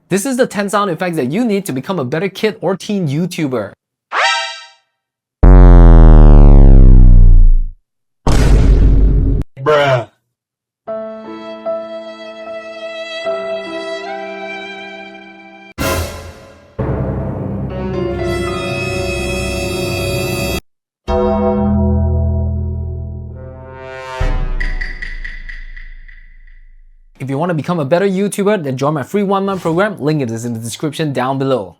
This is the 10 sound effects that you need to become a better kid or teen YouTuber. Bruh. If you want to become a better YouTuber, then join my free 1-month program. Link is in the description down below.